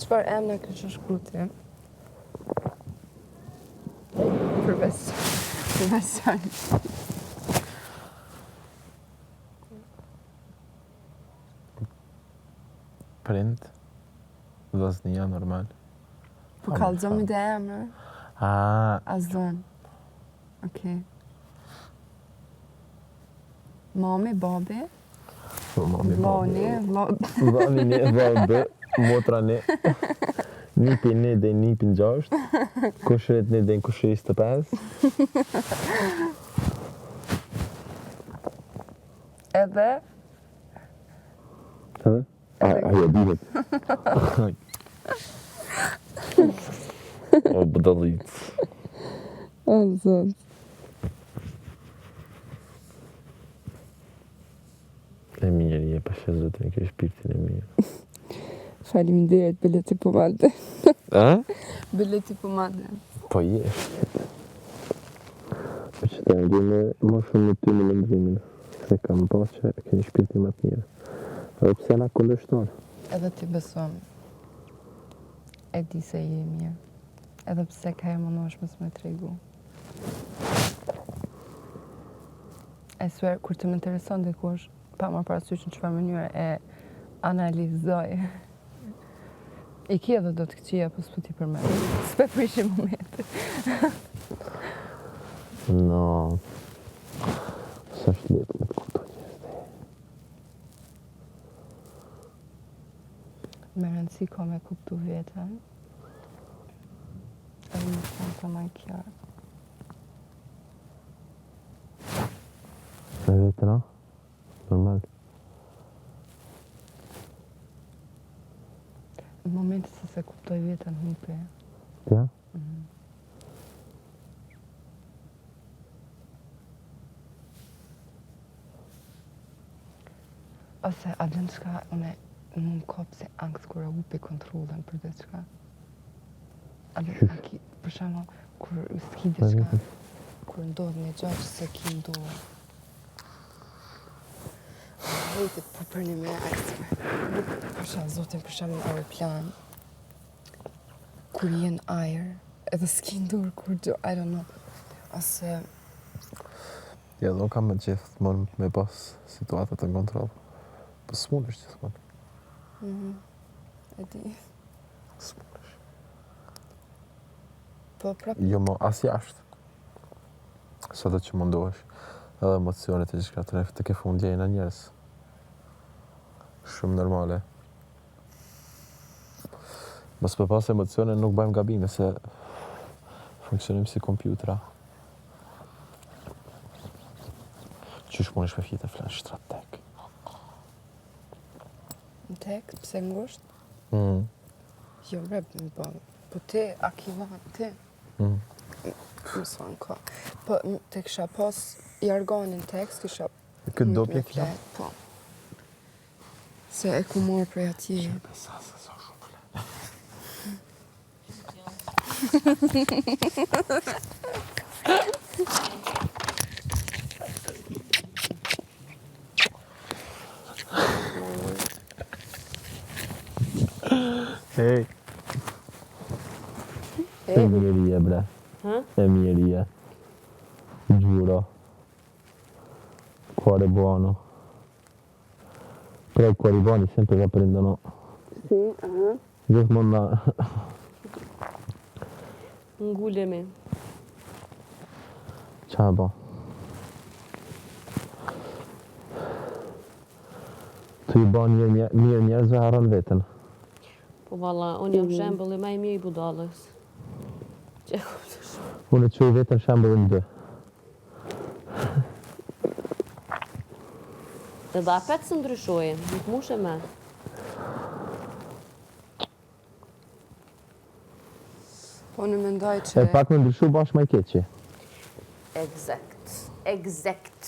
Çfarë emra ke shkruar ti? Profesor. Prind. Vllaznia normal. Po kallëzoni dhe emra? Azon. Okej. Mami, babi? Mami, Vllani, Vllani ne, vllabë, motra ne. Nipi ne dhe nipi 6. Kushërit ne dhe kushërit 25. Edhe? Ajo dihet. O bëdallic. O, zot. E mirë, pasha zotën, kjo shpirtin e mirë. Faleminderit, bileti po madhe. Bileti po madhe. Po jesh. Po që të ndim më shumë në ty në lëndrimin. Se kam pas që keni shpirtin më të mirë. Edhe pse na kundërshton. Edhe ti beson. E di se je mirë. Edhe pse ka e mënosh mos me tregu. E swer, kur të më intereson dikush, pa marrë parasysh në çfarë mënyre e analizoj. I kia dhe do të këqia, po s'po ti përmend. S'pe prishim momentin. No. S'është lehtë me të kuptoj njerëzit. Me rëndësi ka me kuptu vetën. Edhe më thonë të më kjarë. Me vetën, a? Normal. Në momentin se kuptoj vetën hupe. Ja? Ose, a dënë qka, une më kopë se angst kur e hupi kontrolën për dhe qka. Për shama, kur s'ki dhe qka, kur ndodhë një gjatë që se ki ndodhë. Hejtë, po për një me aksime. Për shama, zotin, për shama në aeroplan, kur jenë ajer, edhe s'ki ndodhë kur gjo, I don't know. Ose... Ja, do kam me gjithë mënë me pas situatët në kontrol. Po s'mun është gjithë mënë. E di. S'mun është. Po prap... Jo mo, as jashtë. Sa do që mundohesh. Edhe emocionet e gjithka të ke fundjejnë a njerës. Shumë normale. Mos për pas emocione nuk bëjmë gabime se funksionim si kompjutra. Qysh mund ish me fjetë e flanë shtratek? Në tek, pse ngusht? Jo, rep, po ti, Akiva, ti. Më s'fanë ka. Po, te kisha pas jargonin tekst, kisha... Këtë dopje kisha? Po. Se e ku morë prej atje. Shërbe sa se sa shumë fletë. Hej. E mirëja, bre. E mirëja. Gjuro. Cuore buono. Però il cuori buoni sempre che prendono. Si, Gjithmonë na... Ngulemi. Qa bo? Të i ban mirë njerëzve harron vetën. Po valla, unë jam shembulli më i mirë i budallës. Që e kuptosh? Unë e quaj vetën shembullin 2. Dhe da petë së ndryshojë, nuk mushe me. Po në mendoj që... E pak me ndryshu bashkë ma i keqi. Exact.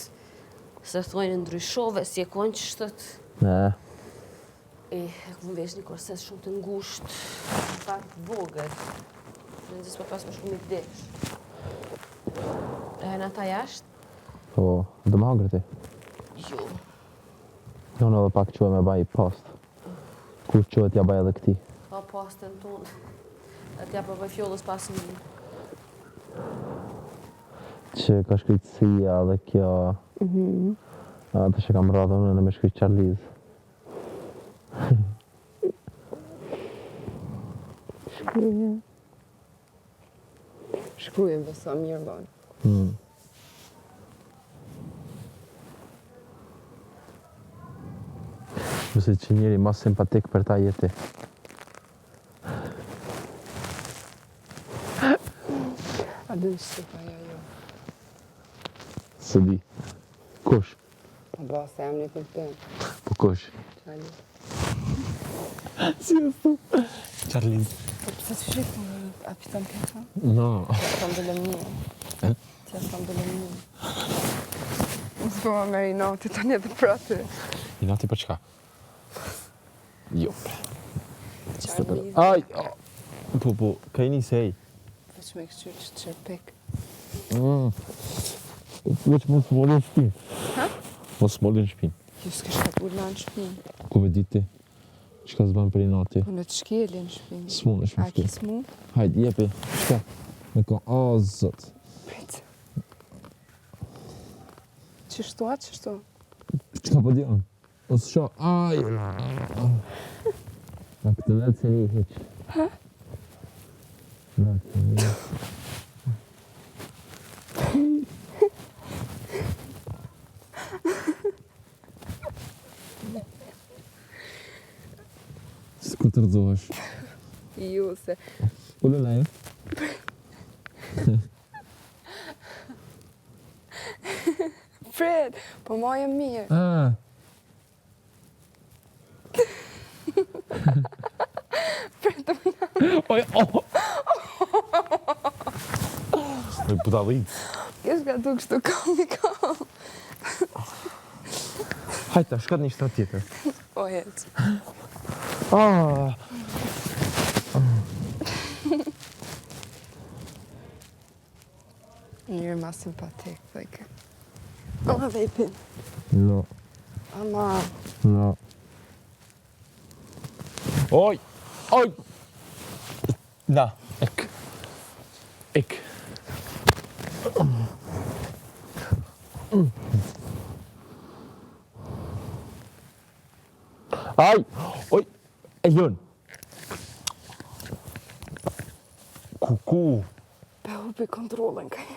Se thojnë ndryshove, si e konë që shtët. E këmë vesh një korses shumë të ngusht, në fakt vogët. Në nëzis për pas më shumë i vdesh. E në ata jashtë? Po, dhe më hangër ti. Jo. Unë edhe pak qua me baj i post. Kur qohet ja baj edhe këti. Pa pastën tonë. Atja për bëj fjollës pas një. Që ka shkrytësia dhe kjo. Atë që kam radhë unë në me shkryt Charlize. Shkrujem dhe sa mirë banë. Mëse që njeri mas simpatik për ta jeti. A dhe në shqipaja jo. Së di. Kush? A ba se jam një këllëtën. Po kush? Charlize. Si e thu? Charlize. Po pëse të shqipë a pitan këta? No. Që sa më dëllëm një. Që sa më dëllëm një. Mësë po më meri nati të një dhe pratë. I nati për çka? Jo. Charlize. Aj! Po, ka i një sej. Veç me këshqyrë që të qërpik. Veç mos molin shpin. Ha? Mos molin shpin. Jo s'kishka pulla në shpinë. Ku me diti? Qka zban për i nati? Po në të shkeli në shpinë. S'mun është A më shkil. ki s'mu? Hajde, jepi. Qka? Me ka, o, zot. Prit. Qështu a qështu? Qka po dion? Ose sho, aj! Na këtë vetë se një heq. Ha? Na këtë një. S'ku të rëzohesh. Ju se. Ullë na ju? Fred, po ma jem mirë. Fred, të më Oj, Oj, budallic. kesh ka tu kështu komikal. Hajta, shkat një shtrat tjetër. O jetë. Njëri ma simpatik, like. Ama vejpin. No, Ama. no. Oj! Oj! Na, ek. Ek. Aj! Oj! E lën! Kuku! Pe hupi kontrolën kaj.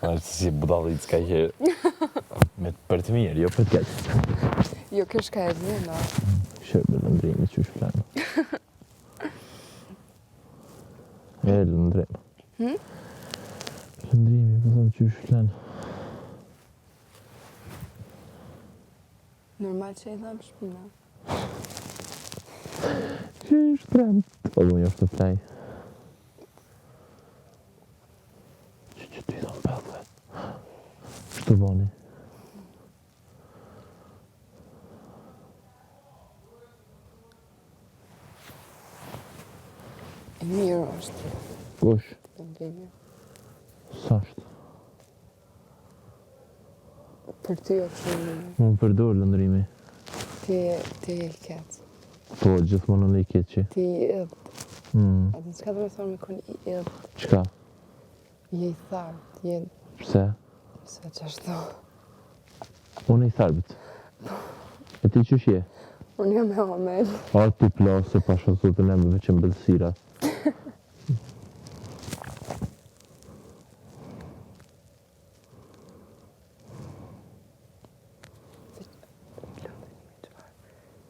Ashtë si budallic ka që... Për të mirë, jo për të keq. Jo, kësh ka e dhena. Shërbe lëndrimi që është flanë. E lëndrimi. Lëndrimi, për thonë që është flanë. Normal që e dham shpina. Që është tremë. Po du një është të flaj. Që të i thonë pëllëve. Që të boni. E mirë është. Kush? Lëndrimi. Sashtë. Për ty o kështu mirë. Më përdor lëndrimi. Ti e ketë. Po, gjithmonë në i keqi. Ti i idhë. A të s'ka të me thonë me kon i idhë. Qka? Je i thartë, je... Pse? Se që ashtu. Unë e i tharbit. E ti qësh je? Unë jam e omel. A ti plase pasha zotën e me veç mbëllësira.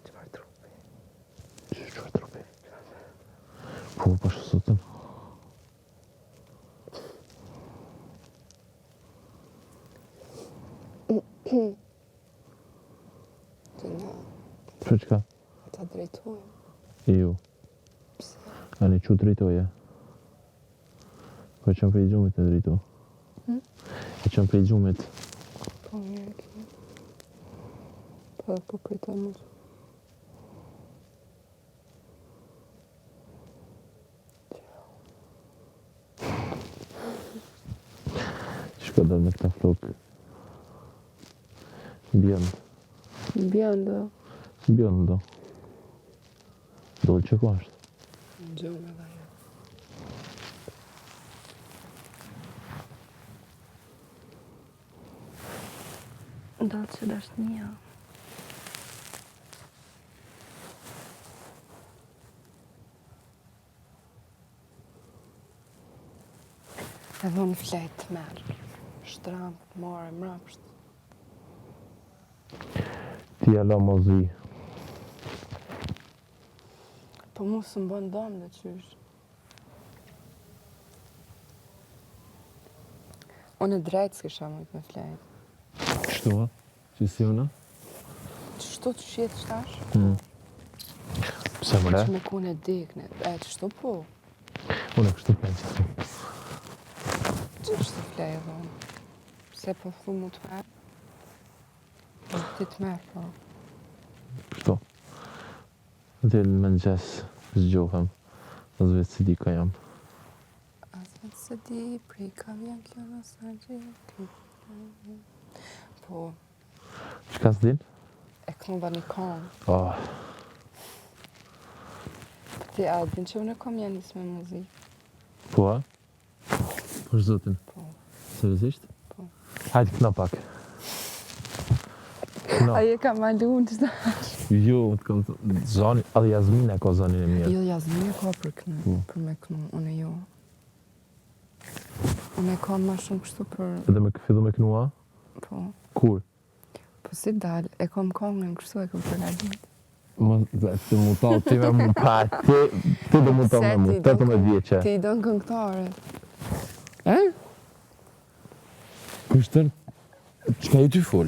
Qëfar trupi? Qëfar trupi? Po, pasha zotën. Të na, Që qka? ta drejtojmë. Ju. A një që drejtoje? Po e qënë prej gjumit e drejto. E qënë prej gjumit. Po mirë ki. Po dhe po pritoj më. Shko dhe me këta flokë. Bjënd. Bjëndo. Bjëndo. Dolce ku është? Në gjumë dhe jo. Dolce dashnia. Edhe unë flejt të merë. Shtramp, mare, mrapsht. Ti ala mozi. Po mu së më bënë dëmë dhe qysh. Unë e drejtë s'kisha mujtë me flejt. Kështu, a? Që si una? Qështu të shjetë shtash? Pse më re? Që me kune dikne. Qështu po? Unë e kështu plenë që thu. Qështu flejt dhe unë? Pse po thu mu të merë? Ti të merë, po. Kështu. Dhe në mëngjes zgjohem. As vetë si di ka jam. As vetë se di, prika vjen kjo në sa gjithë. Po, Çka s'din? e kënova një këngë. Oh, Po ti a din që unë e kom janis me muzikë. po a? Po zotin. Po. Seriozisht? Po. Hajde këna pak. Këna. Aje ka malu në qëta. Jo, të kam thënë, zani, edhe Jasmina ka zanin e mirë. Jo, Jasmine ka për kënu, për me kënu, unë jo. Unë e ka ma shumë kështu për, Edhe me fillu me kënua? po. Kur? Po si dal, e kom këngën kështu e kom për galit. Të mu talë ti me mu pa, ti do mu talë me mu, 18 vjeqe. Ti i donë këngëtare. Kushtën? Çka i ty fol?